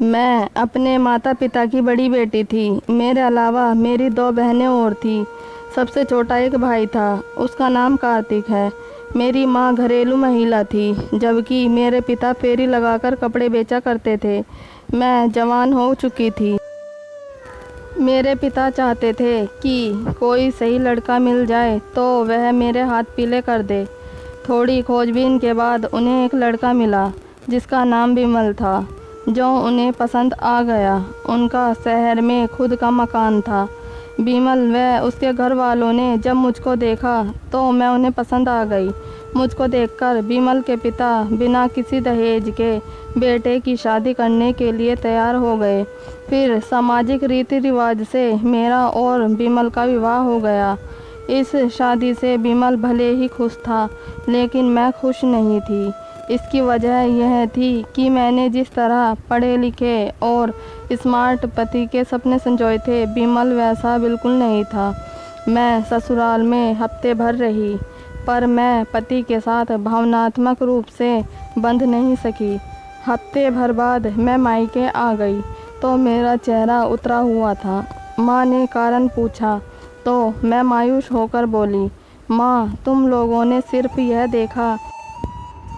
मैं अपने माता पिता की बड़ी बेटी थी। मेरे अलावा मेरी 2 बहनें और थीं। सबसे छोटा एक भाई था, उसका नाम कार्तिक है। मेरी माँ घरेलू महिला थी, जबकि मेरे पिता फेरी लगाकर कपड़े बेचा करते थे। मैं जवान हो चुकी थी। मेरे पिता चाहते थे कि कोई सही लड़का मिल जाए तो वह मेरे हाथ पीले कर दे। थोड़ी खोजबीन के बाद उन्हें एक लड़का मिला जिसका नाम विमल था, जो उन्हें पसंद आ गया। उनका शहर में खुद का मकान था। विमल व उसके घर वालों ने जब मुझको देखा तो मैं उन्हें पसंद आ गई। मुझको देखकर विमल के पिता बिना किसी दहेज के बेटे की शादी करने के लिए तैयार हो गए। फिर सामाजिक रीति रिवाज से मेरा और विमल का विवाह हो गया। इस शादी से विमल भले ही खुश था, लेकिन मैं खुश नहीं थी। इसकी वजह यह थी कि मैंने जिस तरह पढ़े लिखे और स्मार्ट पति के सपने संजोए थे, विमल वैसा बिल्कुल नहीं था। मैं ससुराल में हफ्ते भर रही, पर मैं पति के साथ भावनात्मक रूप से बंध नहीं सकी। हफ्ते भर बाद मैं मायके आ गई तो मेरा चेहरा उतरा हुआ था। माँ ने कारण पूछा तो मैं मायूस होकर बोली, माँ, तुम लोगों ने सिर्फ यह देखा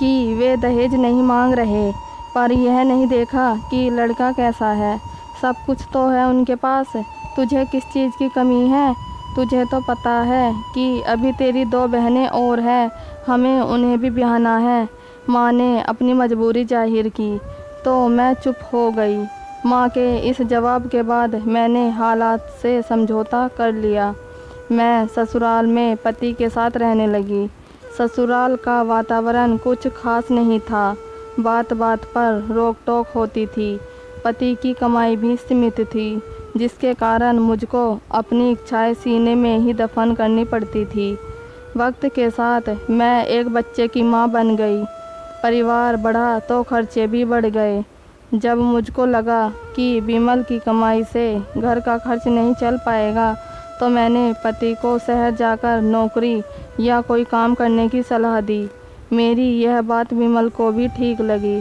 कि वे दहेज नहीं मांग रहे, पर यह नहीं देखा कि लड़का कैसा है। सब कुछ तो है उनके पास, तुझे किस चीज़ की कमी है? तुझे तो पता है कि अभी तेरी 2 बहनें और हैं, हमें उन्हें भी ब्याहना है। माँ ने अपनी मजबूरी जाहिर की तो मैं चुप हो गई। माँ के इस जवाब के बाद मैंने हालात से समझौता कर लिया। मैं ससुराल में पति के साथ रहने लगी। ससुराल का वातावरण कुछ खास नहीं था। बात बात पर रोक टोक होती थी। पति की कमाई भी सीमित थी, जिसके कारण मुझको अपनी इच्छाएं सीने में ही दफन करनी पड़ती थी। वक्त के साथ मैं एक बच्चे की माँ बन गई। परिवार बढ़ा तो खर्चे भी बढ़ गए। जब मुझको लगा कि विमल की कमाई से घर का खर्च नहीं चल पाएगा, तो मैंने पति को शहर जाकर नौकरी या कोई काम करने की सलाह दी। मेरी यह बात विमल को भी ठीक लगी।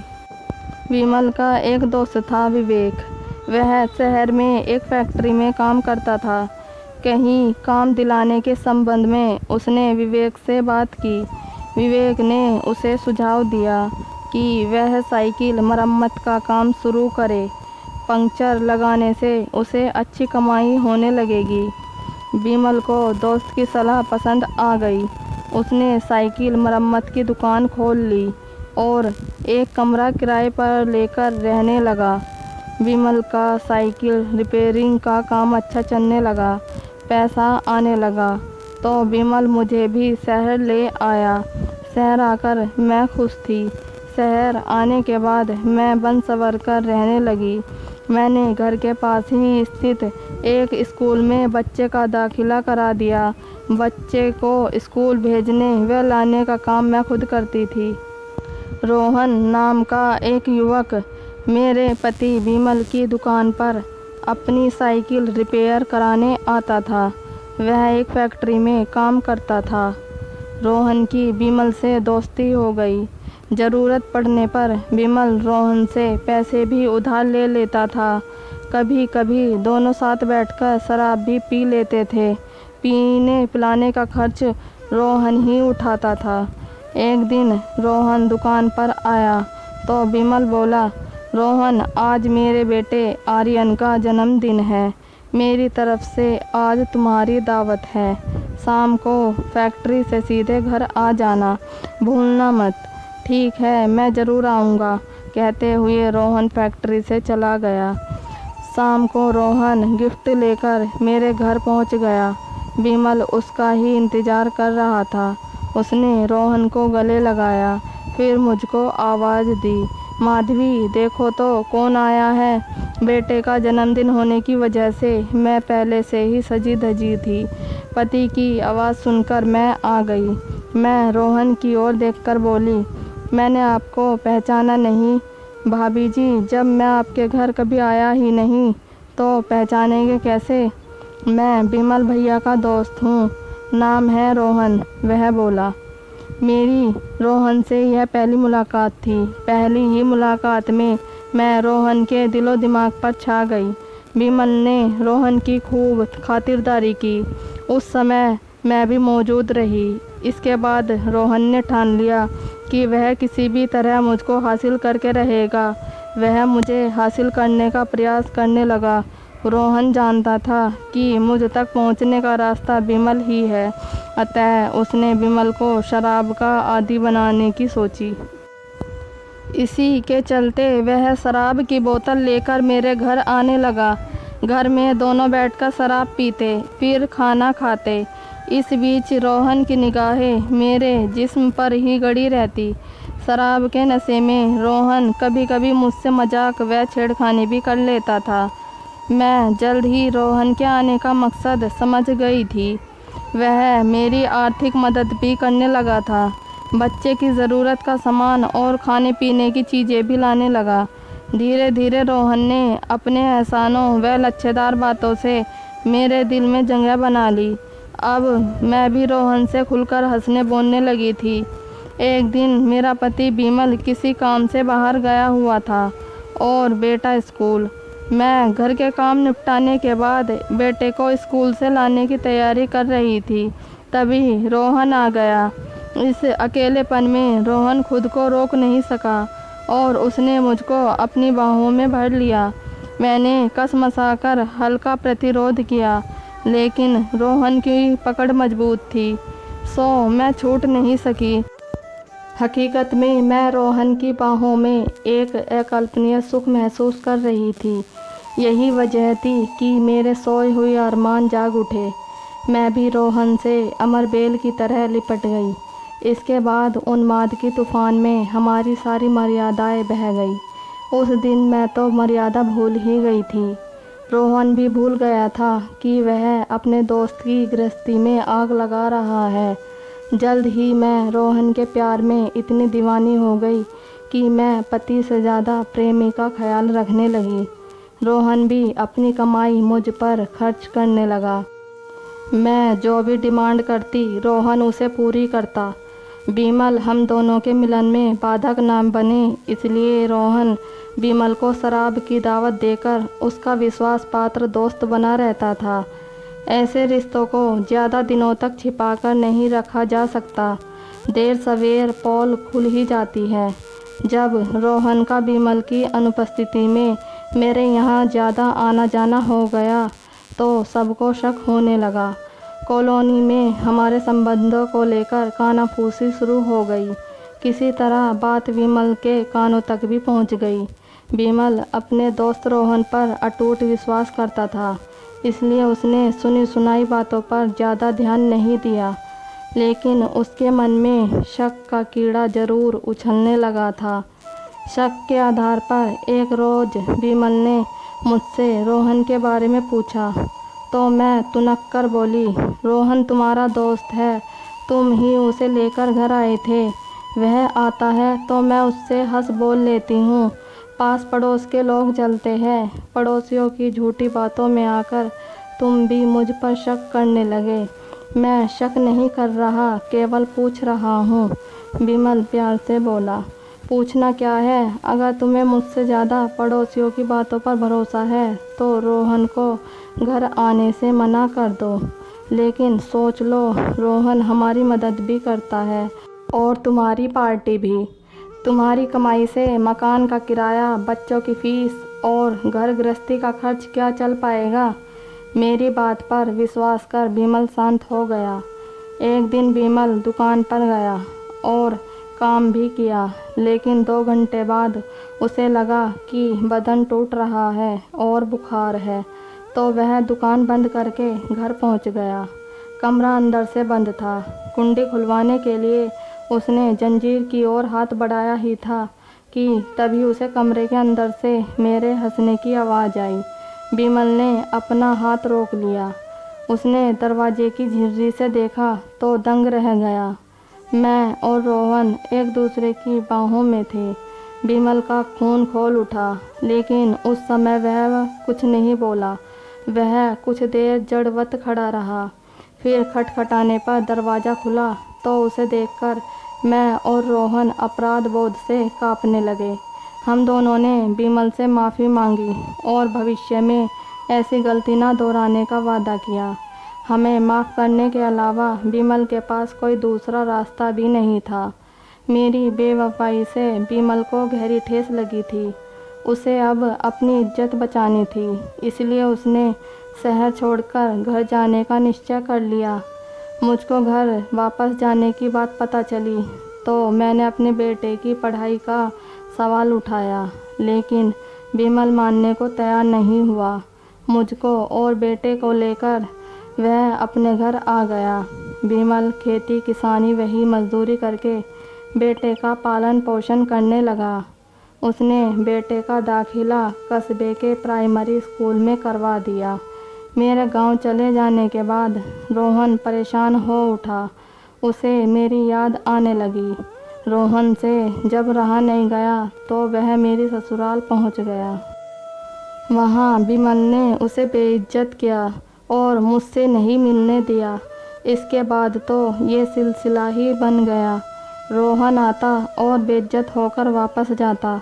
विमल का एक दोस्त था, विवेक। वह शहर में एक फैक्ट्री में काम करता था। कहीं काम दिलाने के संबंध में उसने विवेक से बात की। विवेक ने उसे सुझाव दिया कि वह साइकिल मरम्मत का काम शुरू करे। पंक्चर लगाने से उसे अच्छी कमाई होने लगेगी। विमल को दोस्त की सलाह पसंद आ गई। उसने साइकिल मरम्मत की दुकान खोल ली और एक कमरा किराए पर लेकर रहने लगा। विमल का साइकिल रिपेयरिंग का काम अच्छा चलने लगा, पैसा आने लगा, तो विमल मुझे भी शहर ले आया। शहर आकर मैं खुश थी। शहर आने के बाद मैं बन संवर कर रहने लगी। मैंने घर के पास ही स्थित एक स्कूल में बच्चे का दाखिला करा दिया। बच्चे को स्कूल भेजने व लाने का काम मैं खुद करती थी। रोहन नाम का एक युवक मेरे पति विमल की दुकान पर अपनी साइकिल रिपेयर कराने आता था। वह एक फैक्ट्री में काम करता था। रोहन की विमल से दोस्ती हो गई। ज़रूरत पड़ने पर विमल रोहन से पैसे भी उधार ले लेता था। कभी कभी दोनों साथ बैठकर शराब भी पी लेते थे। पीने पिलाने का खर्च रोहन ही उठाता था। एक दिन रोहन दुकान पर आया तो विमल बोला, रोहन, आज मेरे बेटे आर्यन का जन्मदिन है। मेरी तरफ से आज तुम्हारी दावत है। शाम को फैक्ट्री से सीधे घर आ जाना, भूलना मत। ठीक है, मैं ज़रूर आऊँगा, कहते हुए रोहन फैक्ट्री से चला गया। शाम को रोहन गिफ्ट लेकर मेरे घर पहुँच गया। विमल उसका ही इंतज़ार कर रहा था। उसने रोहन को गले लगाया, फिर मुझको आवाज़ दी, माधवी, देखो तो कौन आया है। बेटे का जन्मदिन होने की वजह से मैं पहले से ही सजी धजी थी। पति की आवाज़ सुनकर मैं आ गई। मैं रोहन की ओर देखकर बोली, मैंने आपको पहचाना नहीं। भाभी जी, जब मैं आपके घर कभी आया ही नहीं तो पहचानेंगे कैसे? मैं विमल भैया का दोस्त हूँ, नाम है रोहन, वह बोला। मेरी रोहन से यह पहली मुलाकात थी। पहली ही मुलाकात में मैं रोहन के दिलो दिमाग पर छा गई। विमल ने रोहन की खूब खातिरदारी की। उस समय मैं भी मौजूद रही। इसके बाद रोहन ने ठान लिया कि वह किसी भी तरह मुझको हासिल करके रहेगा। वह मुझे हासिल करने का प्रयास करने लगा। रोहन जानता था कि मुझ तक पहुंचने का रास्ता विमल ही है, अतः उसने विमल को शराब का आदी बनाने की सोची। इसी के चलते वह शराब की बोतल लेकर मेरे घर आने लगा। घर में दोनों बैठकर शराब पीते, फिर खाना खाते। इस बीच रोहन की निगाहें मेरे जिस्म पर ही गड़ी रहती। शराब के नशे में रोहन कभी कभी मुझसे मजाक व छेड़खानी भी कर लेता था। मैं जल्द ही रोहन के आने का मकसद समझ गई थी। वह मेरी आर्थिक मदद भी करने लगा था। बच्चे की ज़रूरत का सामान और खाने पीने की चीज़ें भी लाने लगा। धीरे धीरे रोहन ने अपने एहसानों व लच्छेदार बातों से मेरे दिल में जगह बना ली। अब मैं भी रोहन से खुलकर हंसने बोलने लगी थी। एक दिन मेरा पति विमल किसी काम से बाहर गया हुआ था और बेटा स्कूल। मैं घर के काम निपटाने के बाद बेटे को स्कूल से लाने की तैयारी कर रही थी, तभी रोहन आ गया। इस अकेलेपन में रोहन खुद को रोक नहीं सका और उसने मुझको अपनी बाहों में भर लिया। मैंने कसमसाकर हल्का प्रतिरोध किया, लेकिन रोहन की पकड़ मजबूत थी, सो मैं छूट नहीं सकी। हकीकत में मैं रोहन की बाहों में एक अकल्पनीय सुख महसूस कर रही थी। यही वजह थी कि मेरे सोए हुए अरमान जाग उठे। मैं भी रोहन से अमर बेल की तरह लिपट गई। इसके बाद उन्माद की तूफ़ान में हमारी सारी मर्यादाएं बह गई। उस दिन मैं तो मर्यादा भूल ही गई थी। रोहन भी भूल गया था कि वह अपने दोस्त की गृहस्थी में आग लगा रहा है। जल्द ही मैं रोहन के प्यार में इतनी दीवानी हो गई कि मैं पति से ज़्यादा प्रेमी का ख्याल रखने लगी। रोहन भी अपनी कमाई मुझ पर खर्च करने लगा। मैं जो भी डिमांड करती रोहन उसे पूरी करता। विमल हम दोनों के मिलन में बाधक ना बने, इसलिए रोहन विमल को शराब की दावत देकर उसका विश्वास पात्र दोस्त बना रहता था। ऐसे रिश्तों को ज़्यादा दिनों तक छिपाकर नहीं रखा जा सकता। देर सवेर पोल खुल ही जाती है। जब रोहन का विमल की अनुपस्थिति में मेरे यहाँ ज़्यादा आना जाना हो गया तो सबको शक होने लगा। कॉलोनी में हमारे संबंधों को लेकर कानाफूसी शुरू हो गई। किसी तरह बात विमल के कानों तक भी पहुंच गई। विमल अपने दोस्त रोहन पर अटूट विश्वास करता था, इसलिए उसने सुनी सुनाई बातों पर ज़्यादा ध्यान नहीं दिया, लेकिन उसके मन में शक का कीड़ा ज़रूर उछलने लगा था। शक के आधार पर एक रोज़ विमल ने मुझसे रोहन के बारे में पूछा तो मैं तुनक कर बोली, रोहन तुम्हारा दोस्त है, तुम ही उसे लेकर घर आए थे। वह आता है तो मैं उससे हंस बोल लेती हूँ। पास पड़ोस के लोग चलते हैं। पड़ोसियों की झूठी बातों में आकर तुम भी मुझ पर शक करने लगे। मैं शक नहीं कर रहा, केवल पूछ रहा हूँ, विमल प्यार से बोला। पूछना क्या है? अगर तुम्हें मुझसे ज़्यादा पड़ोसियों की बातों पर भरोसा है तो रोहन को घर आने से मना कर दो। लेकिन सोच लो, रोहन हमारी मदद भी करता है और तुम्हारी पार्टी भी। तुम्हारी कमाई से मकान का किराया, बच्चों की फीस और घर गृहस्थी का खर्च क्या चल पाएगा? मेरी बात पर विश्वास कर विमल शांत हो गया। एक दिन विमल दुकान पर गया और काम भी किया, लेकिन 2 घंटे बाद उसे लगा कि बदन टूट रहा है और बुखार है, तो वह दुकान बंद करके घर पहुंच गया। कमरा अंदर से बंद था। कुंडी खुलवाने के लिए उसने जंजीर की ओर हाथ बढ़ाया ही था कि तभी उसे कमरे के अंदर से मेरे हंसने की आवाज़ आई। विमल ने अपना हाथ रोक लिया। उसने दरवाजे की झिर्री से देखा तो दंग रह गया। मैं और रोहन एक दूसरे की बाहों में थे। विमल का खून खोल उठा, लेकिन उस समय वह कुछ नहीं बोला। वह कुछ देर जड़वत खड़ा रहा। फिर खटखटाने पर दरवाज़ा खुला तो उसे देखकर मैं और रोहन अपराध बोध से कांपने लगे। हम दोनों ने बिमल से माफ़ी मांगी और भविष्य में ऐसी गलती ना दोहराने का वादा किया। हमें माफ़ करने के अलावा बिमल के पास कोई दूसरा रास्ता भी नहीं था। मेरी बेवफाई से बिमल को गहरी ठेस लगी थी। उसे अब अपनी इज्जत बचानी थी, इसलिए उसने शहर छोड़कर घर जाने का निश्चय कर लिया। मुझको घर वापस जाने की बात पता चली तो मैंने अपने बेटे की पढ़ाई का सवाल उठाया, लेकिन बिमल मानने को तैयार नहीं हुआ। मुझको और बेटे को लेकर वह अपने घर आ गया। बिमल खेती किसानी वही मजदूरी करके बेटे का पालन पोषण करने लगा। उसने बेटे का दाखिला कस्बे के प्राइमरी स्कूल में करवा दिया। मेरे गांव चले जाने के बाद रोहन परेशान हो उठा। उसे मेरी याद आने लगी। रोहन से जब रहा नहीं गया तो वह मेरी ससुराल पहुंच गया। वहाँ बिमल ने उसे बेइज्जत किया और मुझसे नहीं मिलने दिया। इसके बाद तो ये सिलसिला ही बन गया। रोहन आता और बेइज्जत होकर वापस जाता।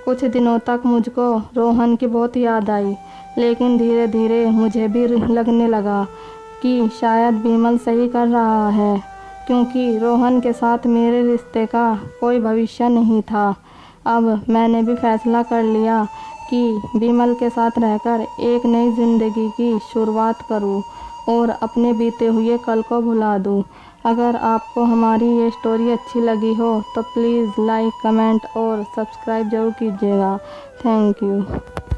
कुछ दिनों तक मुझको रोहन की बहुत याद आई, लेकिन धीरे धीरे मुझे भी लगने लगा कि शायद बिमल सही कर रहा है, क्योंकि रोहन के साथ मेरे रिश्ते का कोई भविष्य नहीं था। अब मैंने भी फैसला कर लिया कि बिमल के साथ रहकर एक नई ज़िंदगी की शुरुआत करूं और अपने बीते हुए कल को भुला दूं। अगर आपको हमारी ये स्टोरी अच्छी लगी हो तो प्लीज़ लाइक, कमेंट और सब्सक्राइब ज़रूर कीजिएगा। Thank you.